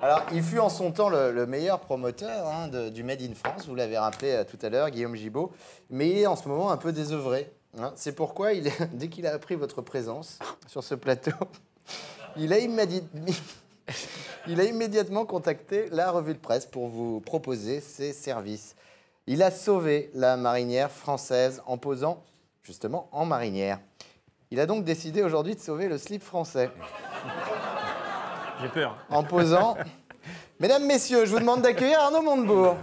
Alors, il fut en son temps le meilleur promoteur du Made in France, vous l'avez rappelé tout à l'heure, Guillaume Gibault, mais il est en ce moment un peu désœuvré. C'est pourquoi, dès qu'il a appris votre présence sur ce plateau, il a immédiatement contacté la revue de presse pour vous proposer ses services. Il a sauvé la marinière française en posant justement en marinière. Il a donc décidé aujourd'hui de sauver le slip français. J'ai peur. En posant. Mesdames, Messieurs, je vous demande d'accueillir Arnaud Montebourg.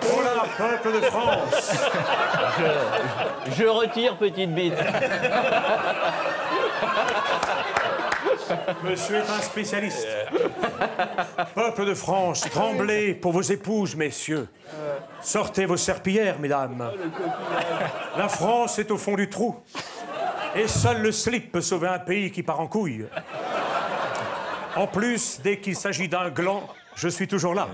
Voilà, peuple de France. Je retire, petite bite. Monsieur est un spécialiste. Peuple de France, tremblez pour vos épouses, messieurs. Sortez vos serpillères, mesdames. La France est au fond du trou. Et seul le slip peut sauver un pays qui part en couille. En plus, dès qu'il s'agit d'un gland, je suis toujours là.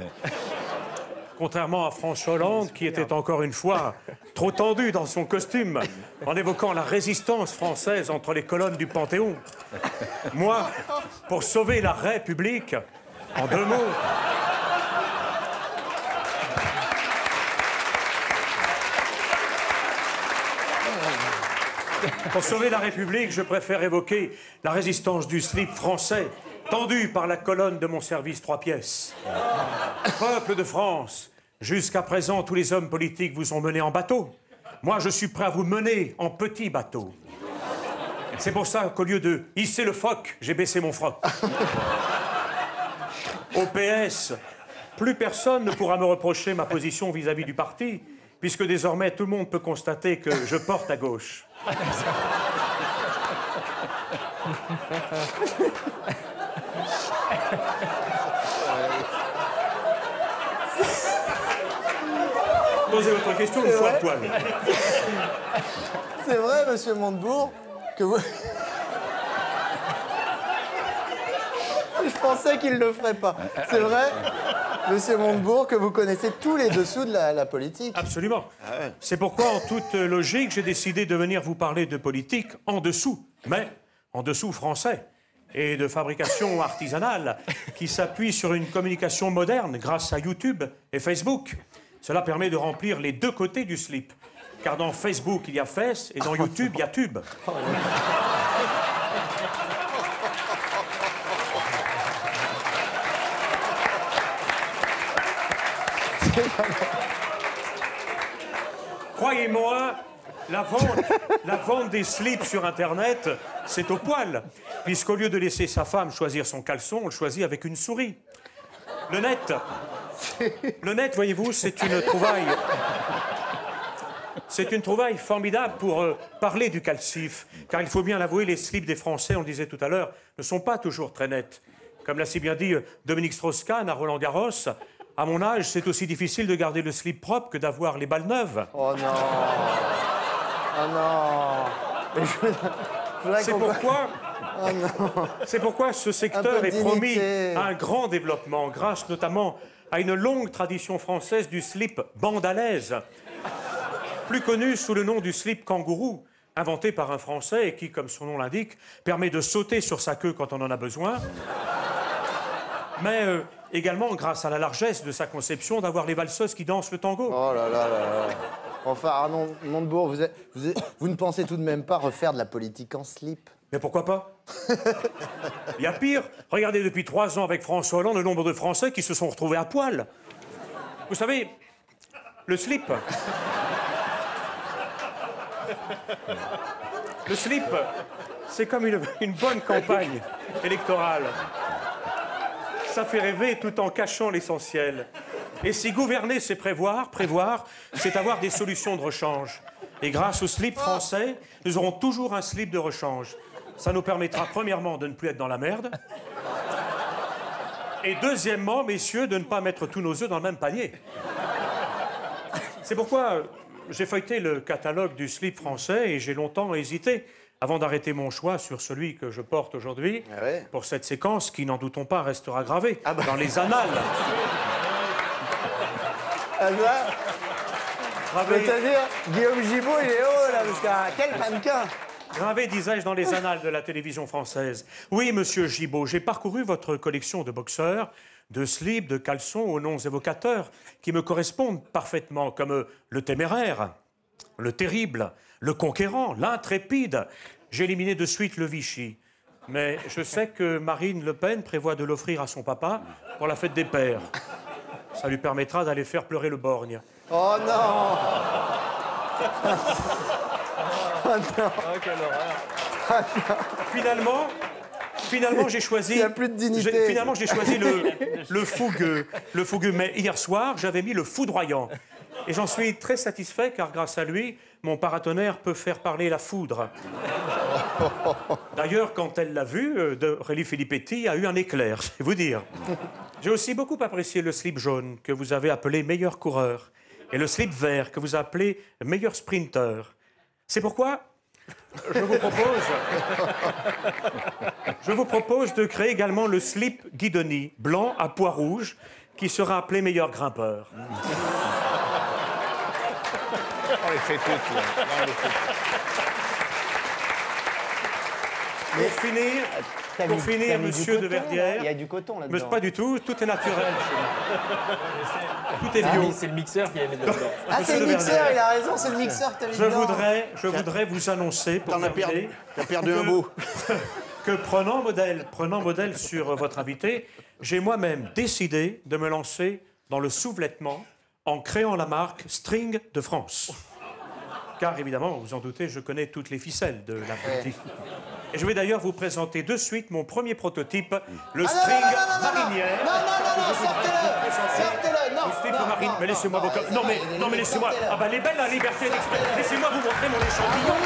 Contrairement à François Hollande, qui était encore une fois trop tendu dans son costume, en évoquant la résistance française entre les colonnes du Panthéon. Moi, pour sauver la République, en 2 mots... Pour sauver la République, je préfère évoquer la résistance du slip français, tendu par la colonne de mon service 3 pièces. Peuple de France, jusqu'à présent, tous les hommes politiques vous ont mené en bateau. Moi, je suis prêt à vous mener en petit bateau. C'est pour ça qu'au lieu de hisser le phoque, j'ai baissé mon froc. Au PS, plus personne ne pourra me reprocher ma position vis-à-vis du parti, puisque désormais tout le monde peut constater que je porte à gauche. Posez votre question une fois à poil. C'est vrai, monsieur Montebourg, que vous... Je pensais qu'il ne le ferait pas. C'est vrai, monsieur Montebourg, que vous connaissez tous les dessous de la politique. Absolument. C'est pourquoi, en toute logique, j'ai décidé de venir vous parler de politique en dessous, mais en dessous français, et de fabrication artisanale qui s'appuie sur une communication moderne grâce à YouTube et Facebook. Cela permet de remplir les 2 côtés du slip. Car dans Facebook, il y a fesses, et dans YouTube, il y a tube. Croyez-moi, la vente des slips sur Internet, c'est au poil. Puisqu'au lieu de laisser sa femme choisir son caleçon, on le choisit avec une souris. Le net, voyez-vous, c'est une trouvaille. C'est une trouvaille formidable pour parler du calcif. Car il faut bien l'avouer, les slips des Français, on le disait tout à l'heure, ne sont pas toujours très nets. Comme l'a si bien dit Dominique Strauss-Kahn à Roland-Garros, à mon âge, c'est aussi difficile de garder le slip propre que d'avoir les balles neuves. Oh non. Oh non. C'est pourquoi... Oh non. C'est pourquoi ce secteur est promis à un grand développement, grâce notamment à une longue tradition française du slip bandalaise, plus connu sous le nom du slip kangourou, inventé par un Français et qui, comme son nom l'indique, permet de sauter sur sa queue quand on en a besoin, mais également, grâce à la largesse de sa conception, d'avoir les valseuses qui dansent le tango. Oh là là là là. Enfin, Arnaud Montebourg, vous ne pensez tout de même pas refaire de la politique en slip? Mais pourquoi pas? Il y a pire. Regardez, depuis 3 ans avec François Hollande, le nombre de Français qui se sont retrouvés à poil. Vous savez, le slip... Le slip, c'est comme une bonne campagne électorale. Ça fait rêver tout en cachant l'essentiel. Et si gouverner, c'est prévoir, c'est avoir des solutions de rechange. Et grâce au slip français, nous aurons toujours un slip de rechange. Ça nous permettra, premièrement, de ne plus être dans la merde. Et deuxièmement, messieurs, de ne pas mettre tous nos œufs dans le même panier. C'est pourquoi j'ai feuilleté le catalogue du slip français et j'ai longtemps hésité avant d'arrêter mon choix sur celui que je porte aujourd'hui pour cette séquence qui, n'en doutons pas, restera gravée dans les annales. C'est-à-dire, Guillaume Gibault, il est haut, là, parce que quel mannequin! Gravé, disais-je, dans les annales de la télévision française. Oui, monsieur Gibault, j'ai parcouru votre collection de boxeurs, de slips, de caleçons aux noms évocateurs qui me correspondent parfaitement, comme le téméraire, le terrible, le conquérant, l'intrépide. J'ai éliminé de suite le Vichy. Mais je sais que Marine Le Pen prévoit de l'offrir à son papa pour la fête des pères. Ça lui permettra d'aller faire pleurer le borgne. Oh non! Oh non! Oh, quelle horreur! Finalement, j'ai choisi. Il n'y a plus de dignité. Finalement, j'ai choisi le fougueux. Le fougueux. Mais hier soir, j'avais mis le foudroyant. Et j'en suis très satisfait, car grâce à lui, mon paratonnerre peut faire parler la foudre. D'ailleurs, quand elle l'a vu, Aurélie Filippetti a eu un éclair, c'est vous dire. J'ai aussi beaucoup apprécié le slip jaune, que vous avez appelé meilleur coureur, et le slip vert, que vous appelez meilleur sprinter. C'est pourquoi je vous propose de créer également le slip Guidoni, blanc à pois rouge, qui sera appelé meilleur grimpeur. On les fait toutes, là. On les fait toutes. Pour finir, monsieur de Verdière... Il y a du coton là-dedans. Mais pas du tout, tout est naturel. Tout est bio. C'est le mixeur qui a mis dedans. Ah, c'est le mixeur, il a raison, c'est le mixeur que t'as mis dedans. Je voudrais vous annoncer, pour terminer, T'as perdu un bout. que prenant modèle sur votre invité, j'ai moi-même décidé de me lancer dans le sous-vêtement en créant la marque String de France. Car évidemment, vous en doutez, je connais toutes les ficelles de la politique. Et je vais d'ailleurs vous présenter de suite mon premier prototype, le string marinière. Non, sortez-le, non. Le slip marine, mais laissez-moi vos... Non mais laissez-moi... Ah bah, les belles, la liberté d'expression. Laissez-moi vous montrer mon échantillon.